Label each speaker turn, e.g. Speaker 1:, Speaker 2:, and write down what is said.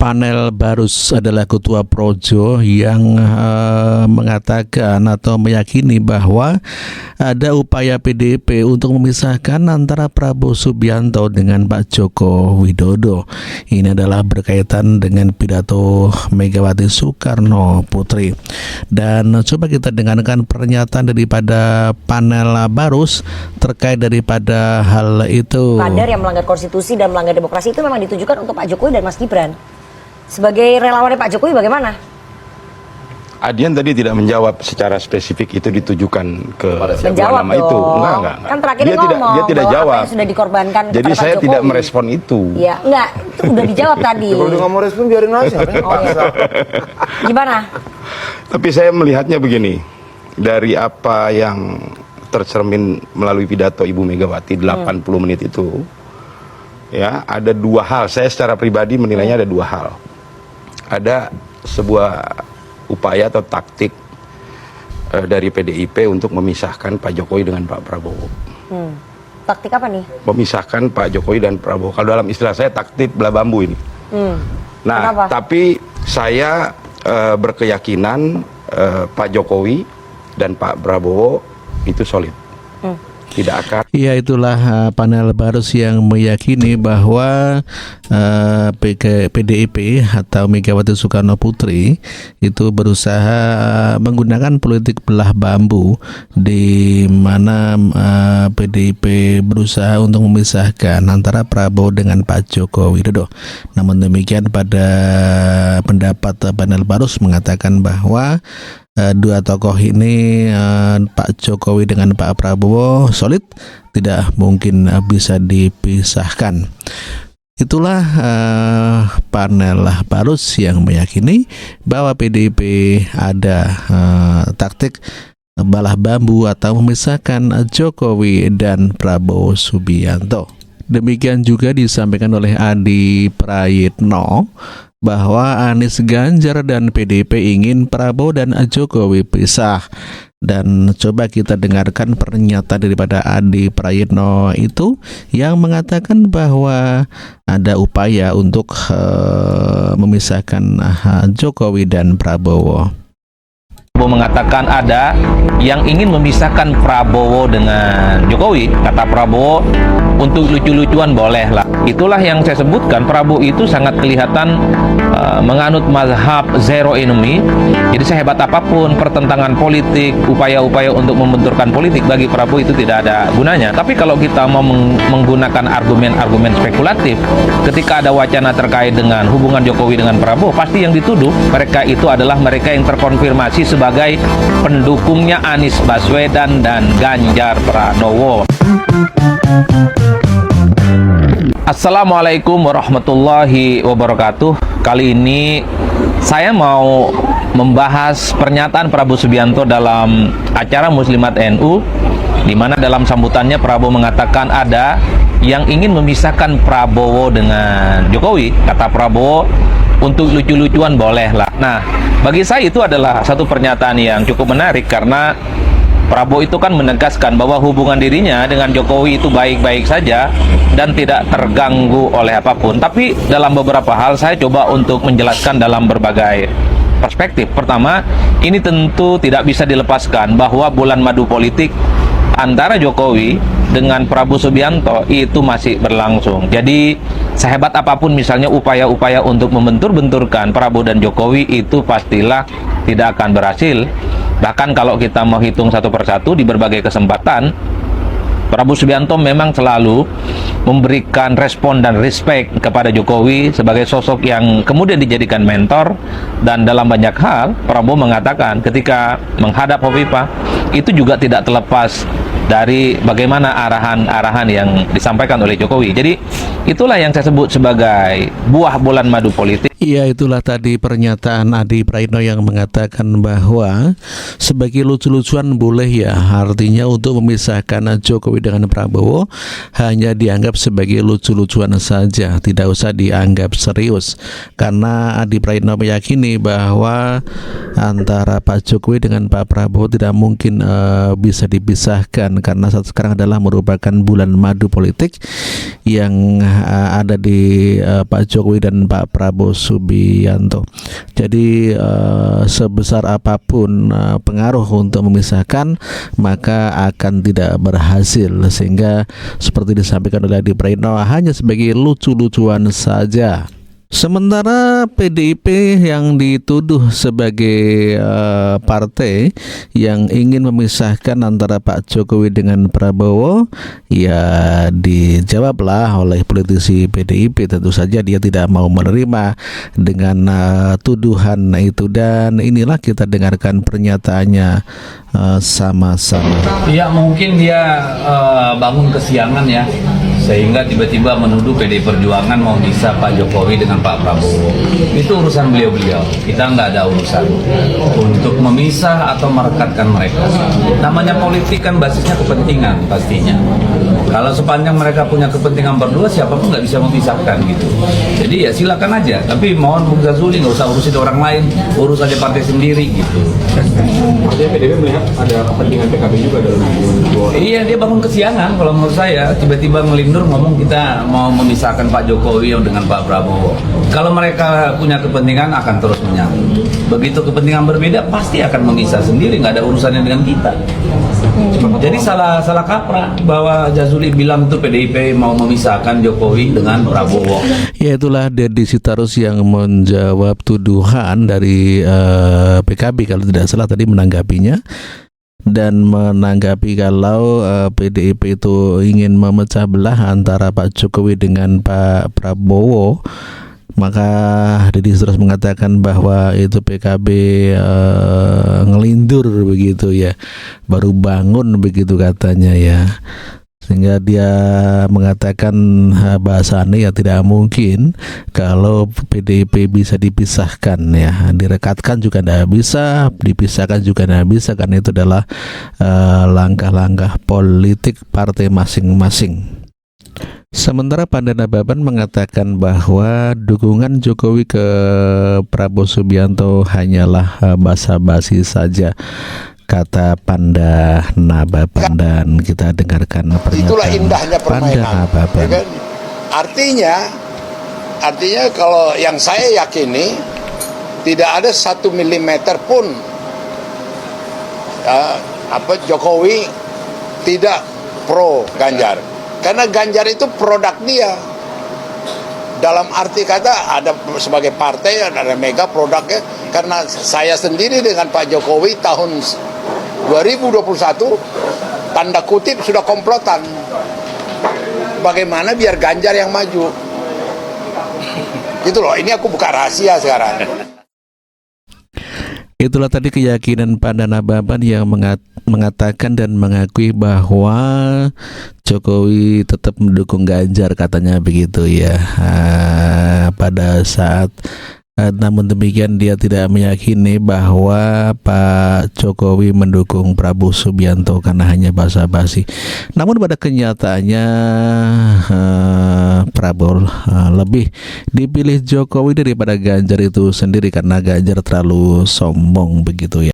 Speaker 1: Panel Barus adalah ketua Projo yang mengatakan atau meyakini bahwa ada upaya PDIP untuk memisahkan antara Prabowo Subianto dengan Pak Joko Widodo. Ini adalah berkaitan dengan pidato Megawati Soekarno Putri. Dan coba kita dengarkan pernyataan daripada panel Barus terkait daripada hal itu.
Speaker 2: Kader yang melanggar konstitusi dan melanggar demokrasi itu memang ditujukan untuk Pak Jokowi dan Mas Gibran. Sebagai relawannya Pak Jokowi bagaimana?
Speaker 3: Adian tadi tidak menjawab secara spesifik itu ditujukan ke
Speaker 2: menjawab
Speaker 3: nama
Speaker 2: dong.
Speaker 3: itu. Enggak.
Speaker 2: Kan terakhir
Speaker 3: Dia
Speaker 2: bahwa
Speaker 3: tidak jawab.
Speaker 2: apa yang sudah dikorbankan
Speaker 3: Jadi
Speaker 2: kepada
Speaker 3: saya
Speaker 2: Pak
Speaker 3: tidak
Speaker 2: Jokowi.
Speaker 3: merespon itu.
Speaker 2: Ya, enggak, itu udah dijawab tadi.
Speaker 4: Kalau dia nggak mau respon biarin aja.
Speaker 2: Oh, iya. Gimana?
Speaker 3: Tapi saya melihatnya begini, dari apa yang tercermin melalui pidato Ibu Megawati 80 menit itu, ya ada dua hal. Saya secara pribadi menilainya ada dua hal. Ada sebuah upaya atau taktik dari PDIP untuk memisahkan Pak Jokowi dengan Pak Prabowo.
Speaker 2: Taktik apa nih?
Speaker 3: Memisahkan Pak Jokowi dan Prabowo. Kalau dalam istilah saya taktik belah bambu ini. Nah,
Speaker 2: Kenapa?
Speaker 3: tapi saya berkeyakinan Pak Jokowi dan Pak Prabowo itu solid. Tidak akan.
Speaker 1: Ya, itulah panel Barus yang meyakini bahwa PDIP atau Megawati Soekarno Putri itu berusaha menggunakan politik belah bambu, di mana PDIP berusaha untuk memisahkan antara Prabowo dengan Pak Joko Widodo. Namun demikian, pada pendapat panel Barus mengatakan bahwa dua tokoh ini, Pak Jokowi dengan Pak Prabowo, solid, tidak mungkin bisa dipisahkan. Itulah panel Barus yang meyakini bahwa PDIP ada taktik belah bambu atau memisahkan Jokowi dan Prabowo Subianto. Demikian juga disampaikan oleh Adi Prayitno bahwa Anies, Ganjar, dan PDIP ingin Prabowo dan Jokowi pisah. Dan coba kita dengarkan pernyataan daripada Adi Prayitno itu yang mengatakan bahwa ada upaya untuk memisahkan Jokowi dan Prabowo.
Speaker 5: Mengatakan ada yang ingin memisahkan Prabowo dengan Jokowi. Kata Prabowo, untuk lucu-lucuan boleh lah. Itulah yang saya sebutkan, Prabowo itu sangat kelihatan menganut mazhab zero enemy. Jadi sehebat apapun pertentangan politik, upaya-upaya untuk membenturkan politik, bagi Prabowo itu tidak ada gunanya. Tapi kalau kita mau menggunakan argumen-argumen spekulatif, ketika ada wacana terkait dengan hubungan Jokowi dengan Prabowo, pasti yang dituduh mereka itu adalah mereka yang terkonfirmasi sebagai pendukungnya Anies Baswedan dan Ganjar Pranowo. Assalamualaikum warahmatullahi wabarakatuh. Kali ini saya mau membahas pernyataan Prabowo Subianto dalam acara Muslimat NU, di mana dalam sambutannya Prabowo mengatakan ada yang ingin memisahkan Prabowo dengan Jokowi. Kata Prabowo, untuk lucu-lucuan boleh lah. Nah, bagi saya itu adalah satu pernyataan yang cukup menarik, karena Prabowo itu kan menegaskan bahwa hubungan dirinya dengan Jokowi itu baik-baik saja dan tidak terganggu oleh apapun. Tapi dalam beberapa hal saya coba untuk menjelaskan dalam berbagai perspektif. Pertama, ini tentu tidak bisa dilepaskan bahwa bulan madu politik antara Jokowi dengan Prabowo Subianto itu masih berlangsung. Jadi sehebat apapun misalnya upaya-upaya untuk membentur-benturkan Prabowo dan Jokowi, itu pastilah tidak akan berhasil. Bahkan kalau kita mau hitung satu persatu di berbagai kesempatan, Prabowo Subianto memang selalu memberikan respon dan respect kepada Jokowi sebagai sosok yang kemudian dijadikan mentor. Dan dalam banyak hal Prabowo mengatakan ketika menghadap Hovifah itu juga tidak terlepas dari bagaimana arahan-arahan yang disampaikan oleh Jokowi. Jadi itulah yang saya sebut sebagai buah bulan madu politik.
Speaker 1: Iya, itulah tadi pernyataan Adi Prayitno yang mengatakan bahwa sebagai lucu-lucuan boleh ya, artinya untuk memisahkan Jokowi dengan Prabowo hanya dianggap sebagai lucu-lucuan saja, tidak usah dianggap serius. Karena Adi Prayitno meyakini bahwa antara Pak Jokowi dengan Pak Prabowo tidak mungkin bisa dipisahkan, karena saat sekarang adalah merupakan bulan madu politik yang ada di Pak Jokowi dan Pak Prabowo Subianto. Jadi sebesar apapun pengaruh untuk memisahkan, maka akan tidak berhasil, sehingga seperti disampaikan oleh Adi Praitno hanya sebagai lucu-lucuan saja. Sementara PDIP yang dituduh sebagai partai yang ingin memisahkan antara Pak Jokowi dengan Prabowo, ya dijawablah oleh politisi PDIP. Tentu saja dia tidak mau menerima dengan tuduhan itu, dan inilah kita dengarkan pernyataannya sama-sama.
Speaker 4: Ya mungkin dia bangun kesiangan ya, sehingga tiba-tiba menuduh PDI Perjuangan mau bisa Pak Jokowi dengan Pak Prabowo. Itu urusan beliau-beliau, kita nggak ada urusan untuk memisah atau merekatkan mereka. Namanya politik kan basisnya kepentingan pastinya. Kalau sepanjang mereka punya kepentingan berdua, siapapun nggak bisa memisahkan gitu. Jadi ya silakan aja, tapi mohon Bung Zazuli nggak usah urusin orang lain, urus aja partai sendiri gitu.
Speaker 6: Artinya PDIP melihat ada kepentingan PKB juga dalam dua.
Speaker 4: Iya, dia bangun kesiangan kalau menurut saya, tiba-tiba ngelindur ngomong kita mau memisahkan Pak Jokowi dengan Pak Prabowo. Kalau mereka punya kepentingan akan terus menyatu. Begitu kepentingan berbeda pasti akan memisah sendiri, nggak ada urusannya dengan kita. Jadi salah kaprah bahwa Jazuli bilang itu PDIP mau memisahkan Jokowi dengan Prabowo.
Speaker 1: Ya, itulah Deddy Sitarus yang menjawab tuduhan dari PKB kalau tidak salah tadi menanggapinya, dan menanggapi kalau PDIP itu ingin memecah belah antara Pak Jokowi dengan Pak Prabowo. Maka Deddy terus mengatakan bahwa itu PKB ngelindur begitu ya, baru bangun begitu katanya ya, sehingga dia mengatakan bahasannya ya tidak mungkin kalau PDIP bisa dipisahkan ya, direkatkan juga tidak bisa, dipisahkan juga tidak bisa, karena itu adalah langkah-langkah politik partai masing-masing. Sementara Pandana Baban mengatakan bahwa dukungan Jokowi ke Prabowo Subianto hanyalah basa-basi saja, kata Pandana Baban, dan kita dengarkan pernyataan
Speaker 7: itulah indahnya permainan. Ya kan? Artinya kalau yang saya yakini tidak ada 1 milimeter pun Jokowi tidak pro Ganjar. Karena Ganjar itu produk dia. Dalam arti kata ada sebagai partai, ada mega produknya. Karena saya sendiri dengan Pak Jokowi tahun 2021 tanda kutip sudah komplotan. Bagaimana biar Ganjar yang maju. Gitu loh, ini aku buka rahasia sekarang.
Speaker 1: Itulah tadi keyakinan Pandana Baban yang mengatakan dan mengakui bahwa Jokowi tetap mendukung Ganjar, katanya begitu ya. Pada saat namun demikian dia tidak meyakini bahwa Pak Jokowi mendukung Prabowo Subianto karena hanya basa-basi. Namun pada kenyataannya Prabowo lebih dipilih Jokowi daripada Ganjar itu sendiri, karena Ganjar terlalu sombong begitu ya.